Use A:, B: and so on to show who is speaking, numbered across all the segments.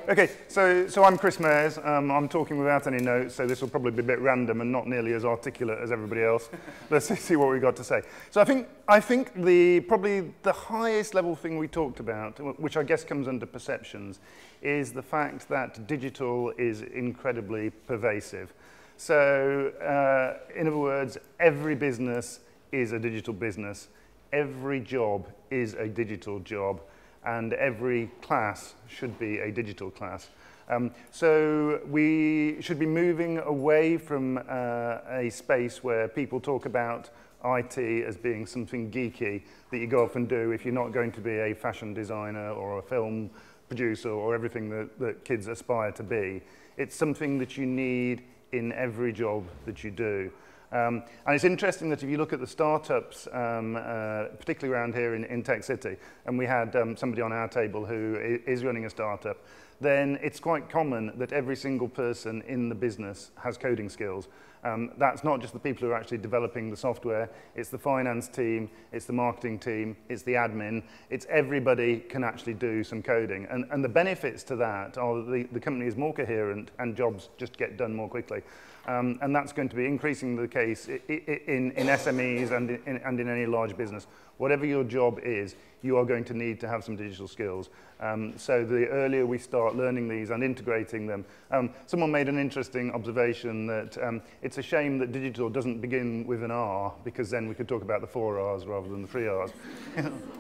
A: Okay, so I'm Chris Mairs. I'm talking without any notes, so this will probably be a bit random and not nearly as articulate as everybody else. Let's see what we've got to say. So I think probably the highest level thing we talked about, which I guess comes under perceptions, is the fact that digital is incredibly pervasive. So in other words, every business is a digital business. Every job is a digital job. And every class should be a digital class. So we should be moving away from a space where people talk about IT as being something geeky that you go off and do if you're not going to be a fashion designer or a film producer or everything that kids aspire to be. It's something that you need in every job that you do. And it's interesting that if you look at the startups, particularly around here in Tech City, and we had somebody on our table who is running a startup, then it's quite common that every single person in the business has coding skills. That's not just the people who are actually developing the software, it's the finance team, it's the marketing team, it's the admin, it's everybody can actually do some coding. And the benefits to that are that the company is more coherent and jobs just get done more quickly. And that's going to be increasing the case in SMEs and in any large business. Whatever your job is, you are going to need to have some digital skills. So the earlier we start learning these and integrating them. Someone made an interesting observation that it's a shame that digital doesn't begin with an R, because then we could talk about the 4 R's rather than the 3 R's.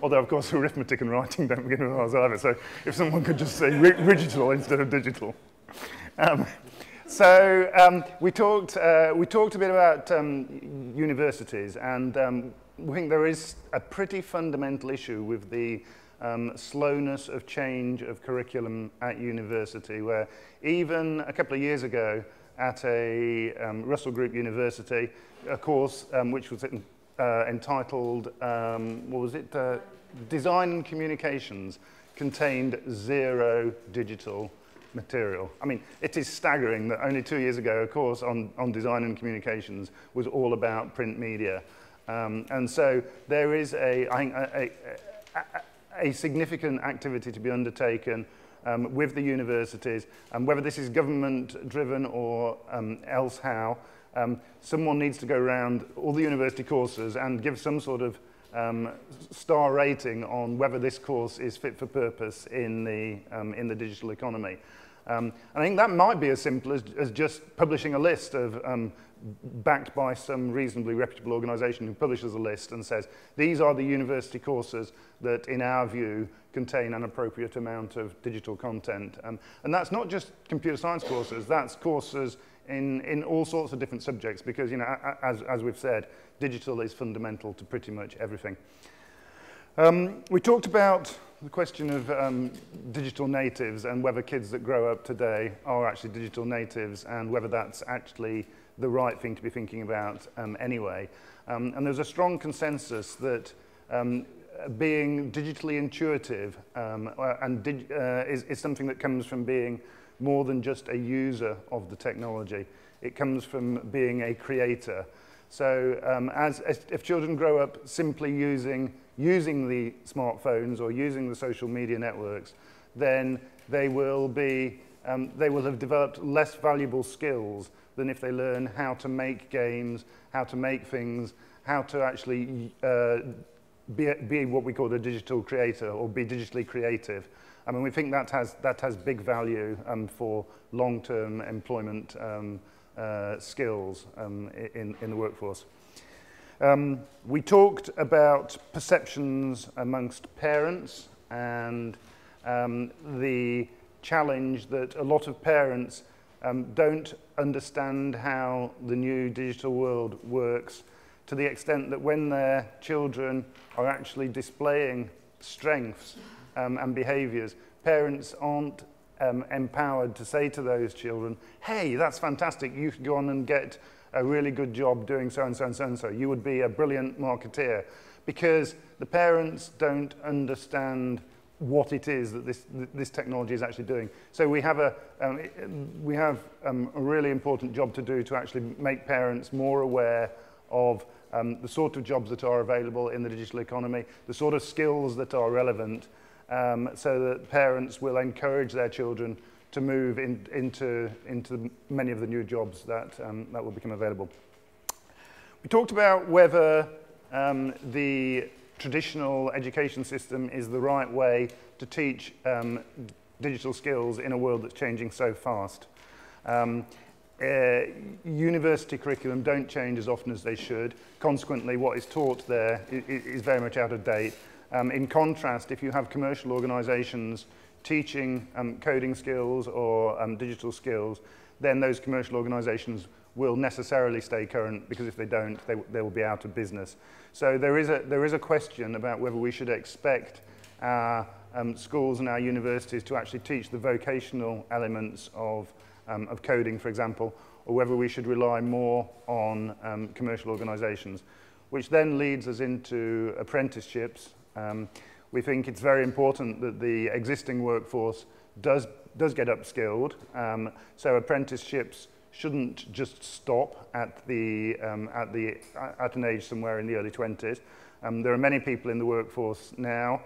A: Although, of course, arithmetic and writing don't begin with R's either. So if someone could just say rigital instead of digital. So we talked a bit about universities, and we think there is a pretty fundamental issue with the slowness of change of curriculum at university, where even a couple of years ago at a Russell Group university, a course which was entitled, what was it, Design and Communications, contained 0 digital material. I mean, it is staggering that only 2 years ago a course on design and communications was all about print media. And so there is a significant activity to be undertaken with the universities, and whether this is government driven or else how, someone needs to go around all the university courses and give some sort of star rating on whether this course is fit for purpose in the digital economy. I think that might be as simple as just publishing a list of, backed by some reasonably reputable organisation who publishes a list and says, these are the university courses that, in our view, contain an appropriate amount of digital content. And that's not just computer science courses, that's courses in all sorts of different subjects, because, you know, as we've said, digital is fundamental to pretty much everything. We talked about the question of digital natives and whether kids that grow up today are actually digital natives and whether that's actually the right thing to be thinking about anyway. And there's a strong consensus that being digitally intuitive is something that comes from being more than just a user of the technology. It comes from being a creator. So if children grow up simply using the smartphones or using the social media networks, then they will have developed less valuable skills than if they learn how to make games, how to make things, how to actually be what we call a digital creator or be digitally creative. I mean, we think that has big value for long-term employment skills in the workforce. We talked about perceptions amongst parents and the challenge that a lot of parents don't understand how the new digital world works, to the extent that when their children are actually displaying strengths and behaviours, parents aren't empowered to say to those children, hey, that's fantastic, you should go on and get a really good job doing so and so and so and so. You would be a brilliant marketeer, because the parents don't understand what it is that this technology is actually doing. So we have a really important job to do to actually make parents more aware of the sort of jobs that are available in the digital economy, the sort of skills that are relevant, so that parents will encourage their children to move into many of the new jobs that will become available. We talked about whether the traditional education system is the right way to teach digital skills in a world that's changing so fast. University curriculum don't change as often as they should. Consequently, what is taught there is very much out of date. In contrast, if you have commercial organizations teaching coding skills or digital skills, then those commercial organizations will necessarily stay current, because if they don't, they will be out of business. So there is a question about whether we should expect our schools and our universities to actually teach the vocational elements of coding, for example, or whether we should rely more on commercial organizations, which then leads us into apprenticeships. We think it's very important that the existing workforce does get upskilled, so apprenticeships shouldn't just stop at an age somewhere in the early 20s. There are many people in the workforce now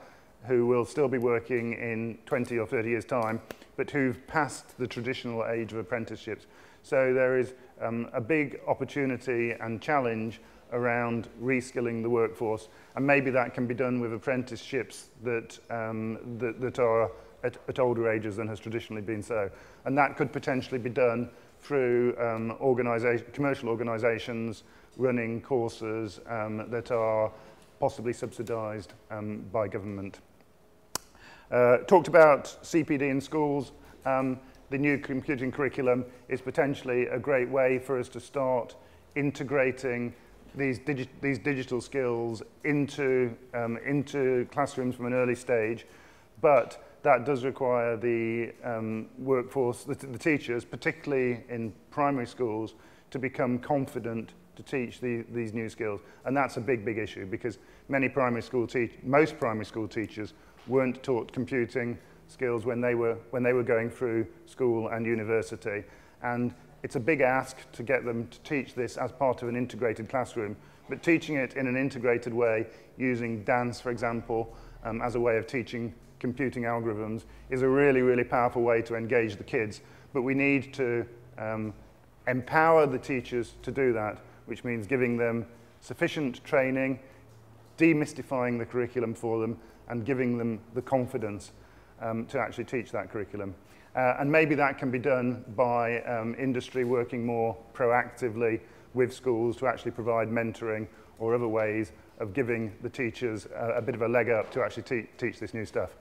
A: who will still be working in 20 or 30 years' time, but who've passed the traditional age of apprenticeships. So there is a big opportunity and challenge around reskilling the workforce, and maybe that can be done with apprenticeships that are at older ages than has traditionally been so. And that could potentially be done through commercial organizations running courses that are possibly subsidized by government. Talked about CPD in schools. The new computing curriculum is potentially a great way for us to start integrating these digital skills into classrooms from an early stage, but that does require the workforce, the teachers, particularly in primary schools, to become confident to teach these new skills. And that's a big, big issue, because most primary school teachers weren't taught computing skills when they were going through school and university. And it's a big ask to get them to teach this as part of an integrated classroom, but teaching it in an integrated way, using dance, for example, as a way of teaching computing algorithms, is a really, really powerful way to engage the kids. But we need to empower the teachers to do that, which means giving them sufficient training, demystifying the curriculum for them, and giving them the confidence to actually teach that curriculum. And maybe that can be done by industry working more proactively with schools to actually provide mentoring or other ways of giving the teachers a bit of a leg up to actually teach this new stuff.